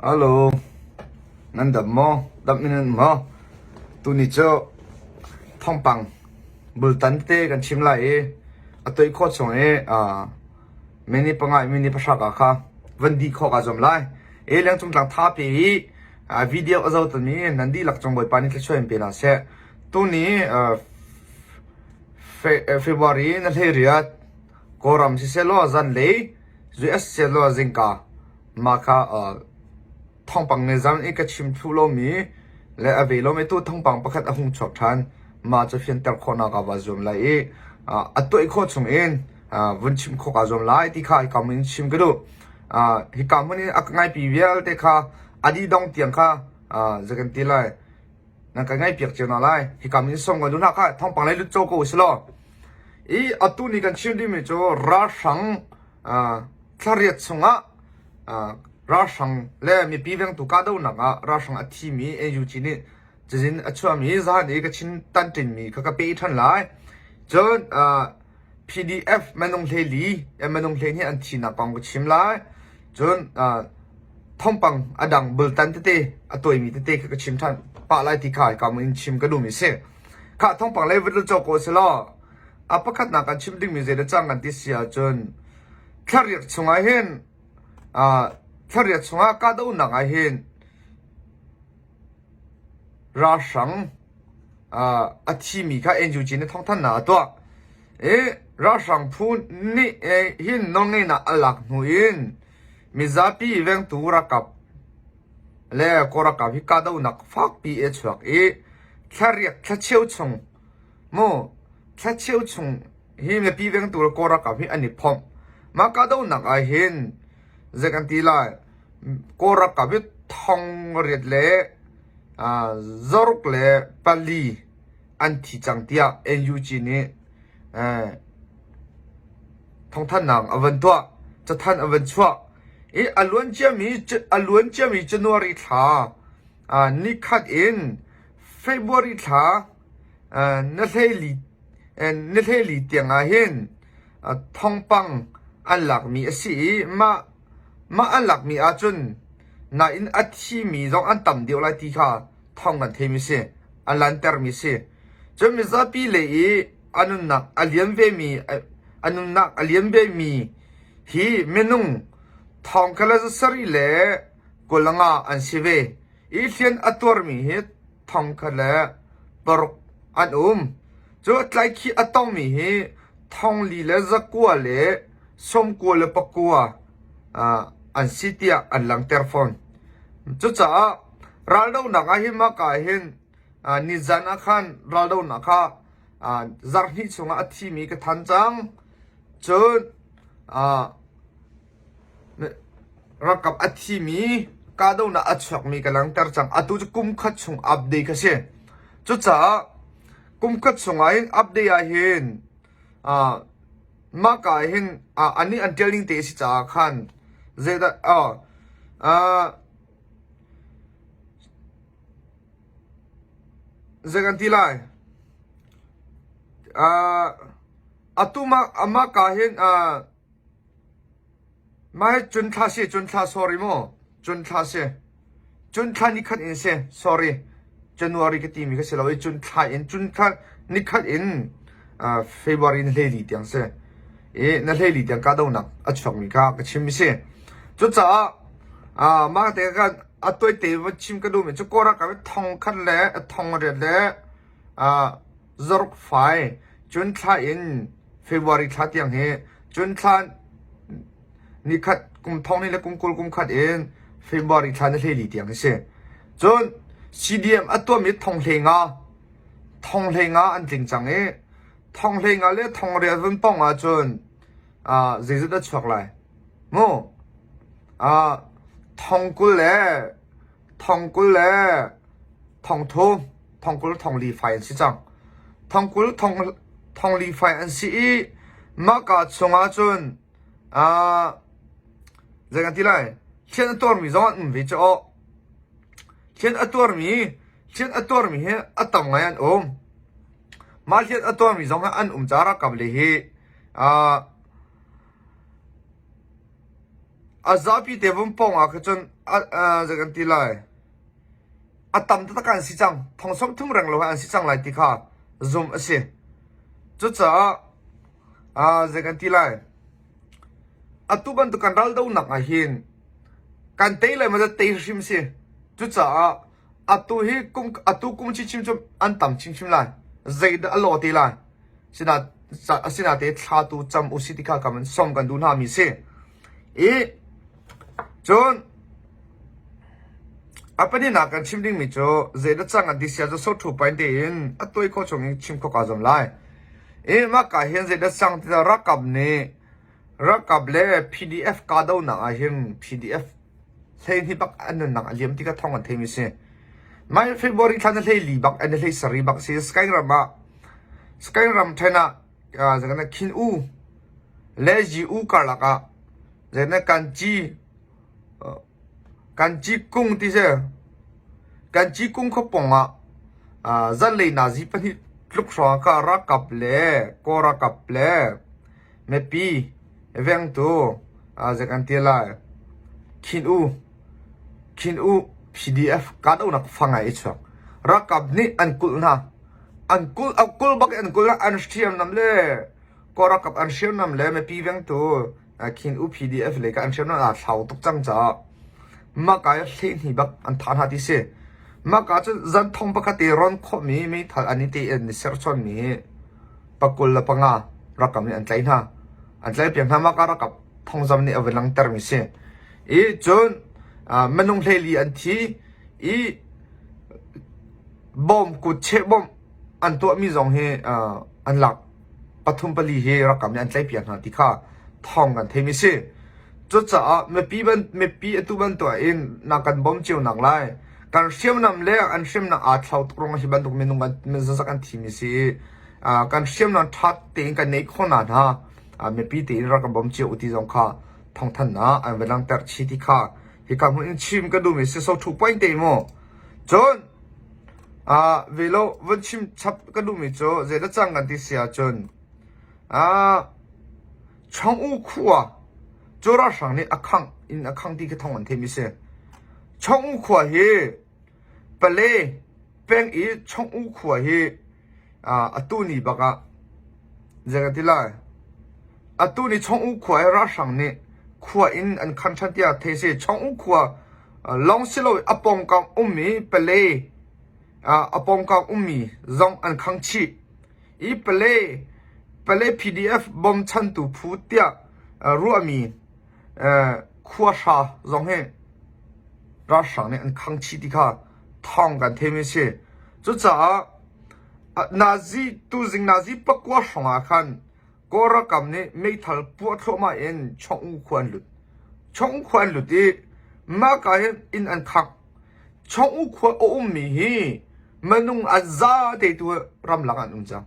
ฮัลโหลนั่นดับมอดับมินมอตัวนี้เจ้าท่องปังบุลตันเตกันชิมไลอัตัวอีกข้อสองมินิปังไงมินิภาษากะค่ะวันดีข้อกันจมไลเรื่องจงจังท่าปีวิดีโอเอาตัวนี้นั่นดีหลักจงบ่อยปานี่จะช่วยเป็นอะไรตัวนี้เฟบรุรีนั่นเรียดกอรัมซิเซโลจันเลยจูเอสเซโลจิงกามาค่ะท่องปังในจำเอกชิมทุโลมีและอเวโลไม่ตู้ท่องปังประคัดหุ่งชอบทันมาจะเพียงแต่คนนักวาจมไลตัวอีกข้อสองวันชิมข้อกาจมไลที่ข้าอีกคำนึงชิมก็ดูอีกคำนึงอักง่ายปีเวลแต่ข้าอดีดองเตียงข้าจะกันตีไลนั่นก็ง่ายเปียกเจ้าหน้าไลอีกคำนึงส่งกันดูนะข้าท่องปังไลลุโจโกอุสโลตัวนี้กันชิมดีมิโจราชังคลาริยสงะราชังเล่มีปีเวงตุกาดูนักราชังอธิมีอยู่ที่นี่จะจินช่วงมีจานเอกชินตันตินมีเขาก็ไปทันไลจนPDF มันต้องเลี้ยมันต้องเลี้ยอันที่นักปังก็ชิมไลจนท่องปังอดังเบลตันเตตัวมีเตก็ชิมทันปะไลที่ขายก็มันชิมก็ดูมิเสข้าท่องปังเลยวิลโจโกสลอประคัดนักชิมดิ้งมีเจดจังกันที่เสียจนแค่เรียกชงไอเห็นแค่เรียกชงก็ดูนักไอเห็นราชังอธิมีข้าเอ็นยูจีนท่องท่านหนาตัวราชังพูดนี่หินน้องนี่น่ะหลักหนุนมิซาปีเวงตูรักับเล่ก็รักับฮิกาดูนักฟักปีชวักแค่เรียกแค่เชี่ยวชงโมแค่เชี่ยวชงฮิมปีเวงตูก็รักับฮิอันนี้พอมมากาดูนักไอเห็นเจกันทีละก็รักับฮิท่องเรียดเล่จรุกเล่ปลีอันที่จังเตียเอ็นยูจีนี่ท่องท่านนางอวันตัวจะท่านอวันชัวอล้วนเจ้ามีจันวารีท่านิคัดอินเฟบรุรีท่านั่นเฮลีเตียงอาเห็นท่องปังอันหลักมีสิมาอันหลักมีอาจุนน่าอินอัตชีมีจงอันต่ำเดียวไรที่ข้าท่องกันเทมิเสอันลันเตอร์มิเสจนมิซาปีเลยอันนุนักอัลเลียนเวมีอันนุนักอัลเลียนเวมีฮีเมนุงท่องคลาสสรีเล่กุลังอันสิเวอีเลียนอัตวร์มีฮีท่องคลาปรกอันจดไลคีอัตองมีฮีท่องลีเลจักกัวเล่สมกัวเล่ปกัวอันสิเตียอันหลังเตอร์ฟอนจุดจ้ารัลโดนักหิมะกาเห็นนิจานักขันรัลโดนักจาร์ฮิชงอาทิมีกทันจังจนรักกับอาทิมีกาดูนักอัจฉริมีกำลังเตอร์จังอาตุจกุมขัดชงอัปเดตกันเช่จุดจ้ากุมขัดชงไออัปเดตเห็นมากาเห็นอันนี้อันเดียลิงเตสิจ้าขันเจดเจกันทีไรตุมาอามาคาเห็นมาให้จุนทาเสจุนทา sorry โมจุนทาเสจุนทานิคัดอินเส sorry จันวารีก็ตีมีก็เสร็จแล้วจุนทาอินจุนทานิคัดอินเฟบรุรีนั่นเลยที่ยังเสนั่นเลยที่ยังกาดูนักอัจฉริมีก็ชิมมิเสจุดจ้ามาแต่กันตัวเต๋อชิมก็ดูเหมือนจะก็รักกับท่องคันเล่ท่องเรียนเล่จรุกไฟจุนทาอินเฟบรุรีทัดยังเฮจุนทานี่คัดกุมท่องนี่และกุมกุลกุมคัดอินเฟบรุรีทัดนั่นเลยที่ยังเสจน CDM ตัวมีท่องเลงอันจริงจังท่องเลงเล่ท่องเรียนวันป้องจนเจจะช็อกเลยโมท่องกุลเล่ท่องลีไฟอันสิจังท่องกุลท่องลีไฟอันสิมากาชงอาจนเจกันที่ไรเช่นตัวมีจงอันวิจารเช่นตัวมีเฮอัตตงไงอันมาเช่นตัวมีจงอันจาระกับเลยเฮ azapi te bom pong a ka chon jagan ti lai atam ta kan si chang thong som thum rang lo an si chang lai ti kha zoom ase chu cha jagan ti lai atuban tu kan dal do nak a hin kan te lai ma da te sim se chu cha atu kum chi chim chum an tam chim chim lai zaid a lo ti lai sina te thla tu cham usiti kha kaman som kan du na mi se chon apani na kan chim ding mi cho zaid chang an disya jo so thu pain te in atoi ko chong chim ko ka jom lai ma ka hen zaid chang ti rakab le pdf ka do na a hin pdf sei hi bak an na aliam ti ka thong an themi se my favorite thana le li bak an le sari bak se skyram thena jagana khin u le ji u ka la ka jana kanji kung ti se kanji kung kho ponga zan le na ji pani luk shwa ka rakap le ko rakap le me pi eveng tu jagan ti la khin u pdf ka do na fanga I chok rakap ni an kul na akul bak an kul an stiam nam le ko rakap an stiam nam le me pi veng tu khin u pdf le ka an stiam na thau tuk chang cha ma ka hle ni bak an than ha ti se ma ka chu zan thong ba ka te ron kho mi thal ani te en ser chon mi pakul la panga rakam ni an tlai na an tlai piang na ma ka rakap thong zam ni avelang ter mi se chon manung hleli an thi bom ku che bom an to mi zong he an lak pathum pali he rakam an tlai pian ha ti kha thong kan themi se chu cha me pi atu ban to in na kan bom chiu nak lai kan siam nam le an siam na a thlau trong hi ban tuk menung kan me za kan thi mi se kan siam na that te kan nei khona na me pi te rakam bom chiu uti zong kha thong than na an velang ter chi ti kha hi kam in chim ka du mi se so thu point te mo chon velo van chim chap ka du mi cho ze da chang kan ti sia chon chong u khuwa chora sang ni akhang ti ka thong an the mi se chong u khuwa he pale peng chong u khuwa he atu ni baka ze ga ti la atu ni chong u khuwa ra sang ni khuwa in an khan chan tia the se chong u khuwa long silo apong kang ummi pale apong kang ummi zong an khang chi pale pdf bom chan tu phu tia ruami khuwa sha zong he ra sang ne an khang chi ti kha thong kan the me se chu cha nazi tu jing nazi pakwa songa khan kora kam ne mei thal pu thoma en chong khwan lut ti ma ka in an khak chong khwa o mi hi manung azza te tu ram langan umjang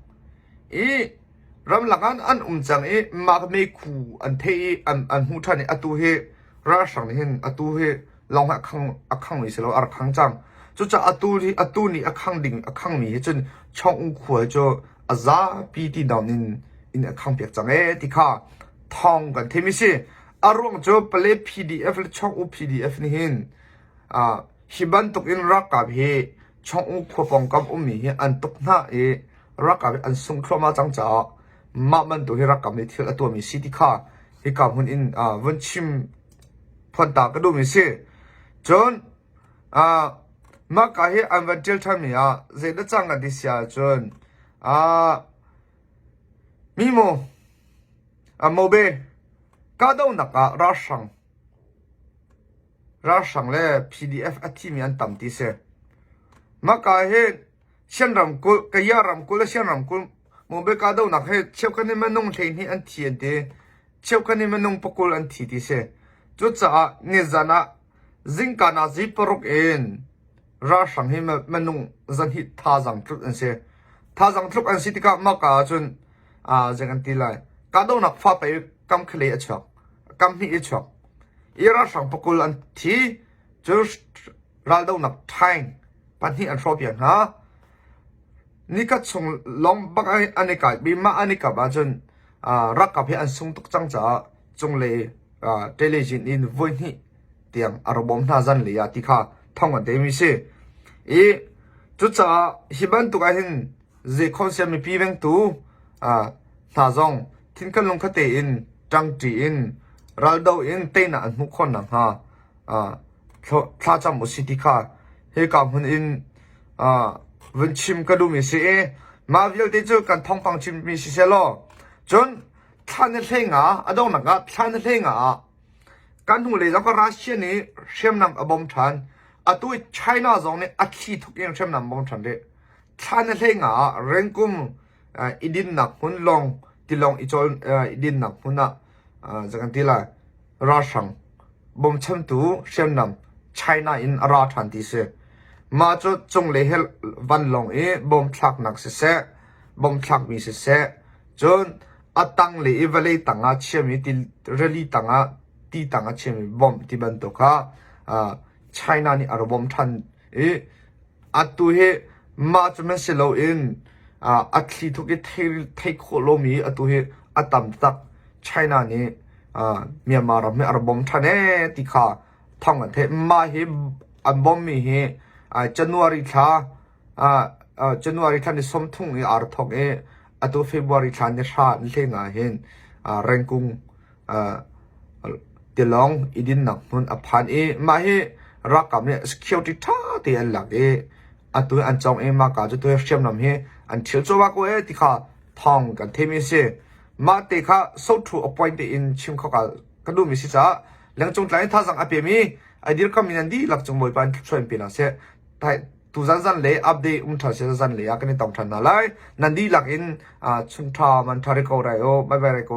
ram langan an umjang ma me khu an the an hu thani atu he ra sang hin atu he long akhang mi se lo ar khang chang chu cha atu ni akhang mi chun chong khwa cho azza pi ti dam in akhang pek chang ti kha thong kan themi se arong cho pale pdf le chong u pdf ni hin hiban tok in rakab he chong u khopong kam mi he an tok na rakab an sung thloma chang cha ma man to he rakab ni thil ato mi si ti kha he ka hun in van chim phon ta ka do mi se chon ma ka he an van tel tham ya ze da chang a disya chon mimo mobe ka do na ka ra sang le pdf athi mi an tam ti se ma ka he sian ram ko ka ya ram ko le sian ram ko mobe ka do na he cheu kan ni manung thein hi an thi de cheu kan ni manung pokol an thi ti se chu cha ni zana zingka na zi porok en ra sang hi manung zan hi tha jang truk an se tha jang truk an si ti ka ma ka chun jangan ti lai ka do na fa pe kam khle a chok kam ni a chok ira sang pokol an thi just ral do na thain pan hi an shop ya na ni ka chung long bak anika bi ma anika ba chun rakap he an sung tuk chang cha chung le เทเลจินอินวันนี้เตียงอารมณ์น่าจันเลยที่ข้าท่องกันเต็มสิจุดจ้าฮิบันตุกันเจคอนเซียมีพีเวงตูท่าจงทิ้งกันลงคเตอินจังจีอินรัลโดอินเตน่าอันมุขคนนังฮะถ้าจำมุสิที่ข้าเฮกับหุ่นอินวันชิมกระดูมิสิมาวิลเตจูกันท่องฟังชิมมิสิเซโลจนท่านเล่งอดองนักท่านเล่งการทุ่งเลยแล้วก็รัสเซียนี่เชื่อมนำอบอมทันตัวไชน่าจงเนี่ยขี้ทุกอย่างเชื่อมนำอบอมทันเดท่านเล่งเร่งกุมอิดินนักหุ่นลงที่ลงอีจอยอิดินนักหุ่นจากกันที่ละรัสซังบอมชัมตูเชื่อมนำไชน่าอินราทันที่เสมาจุดจงเลยวันลงบอมทักนักเสบอมทักมีเสจนตั้งเลยเวลีตั้งเชื่อมีที่เรลีตั้งที่ตั้งเชื่อมีบอมที่บรรทุกไชน่านี่อารมณ์ทันตัวมาจุดมันเสลอินที่ทุกที่โคโลมีตัวตั้มตักไชน่านี่เมียนมาเราไม่อารมณ์ทันที่ข้าท่องกันเทมาบอมมีจันวารีท่าจันวารีท่านี่สมทุ่งอาร์ทอกตัวเฟบรุรีท่านี่ชาเล่งเห็นแรงกุงเดลองอีดินนักมันพันมารักกับเนี่ยสกิลที่ท่าที่อันหลักตัวอันจงมากาจะตัวเชื่อมนำอันเชื่อว่าก็ที่ข้าท่องกันเทมิเซมาเตข้าสู้ถูก appointed in ชิมข้ากระดูมิสิจ้าหลังจงหลังท่าสังอภิมีไอเดียคำมินันดีหลักจงมวยปันช่วยเป็นอะไรแต่ทุกสันเลยอัปเดตท่าเสียสันเลยกันนี่ต้องทันอะไรนั่นดีหลักอินชุนท่ามันทาริโกไรโอบายบายไรโก